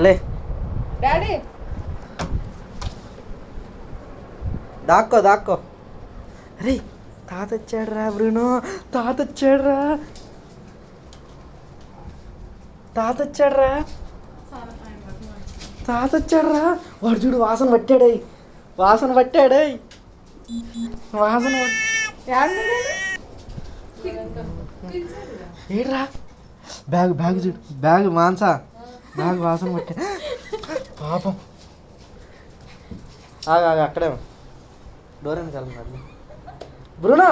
లే డాడీ దాక్కో దాక్కో. అరే తాత వచ్చాడురా బ్రూనో, తాత వచ్చాడురా, తాత వచ్చాడురా, తాత వచ్చాడురా. వాడు చూడు వాసన పట్టాడే, వాసన పట్టాడే, వాసన ఏడ్రా. బ్యాగ్ బ్యాగ్ చూడు, బ్యాగ్ మాన్సా, బ్యాగ్ వాసన పట్టా పాపం. ఆగా అక్కడే డోర్ అని కలదు బ్రూనో,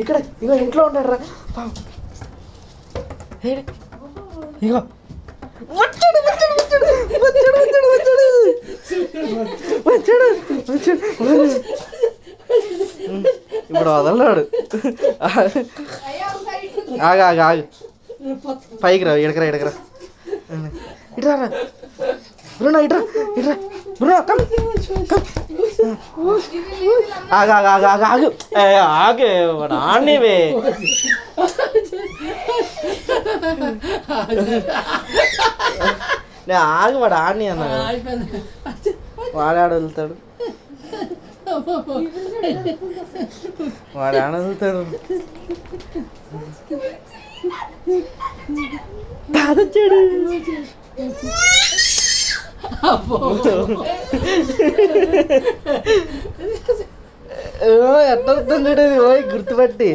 ఇక్కడ ఇగో ఇంట్లో ఉంటాడు రా పాపం. ఇగో వచ్చాడు వచ్చాడు వచ్చాడు వచ్చాడు వచ్చాడు వచ్చాడు వచ్చాడు వచ్చాడు. ఇప్పుడు వదలడు. ఆగా ఆగా ఆగు, పైకి రా, ఎడకరా ఎడకరా, ఇట్రా రా బ్రూనో, ఇట్రా ఇట్రా బ్రూనో, కమ్ కమ్. ఆగు ఆగు ఆగు ఆగు ఆగు, ఆగే వాడు ఆడినివే. నేను ఆగు, వాడు ఆడిని అన్నా, వాడు ఆడ వదులుతాడు, వాడు ఆడ వదులుతాడు. తాదొచ్చాడు. ఎట్లా వస్తుంది చూడేది పోయి గుర్తుపట్టి.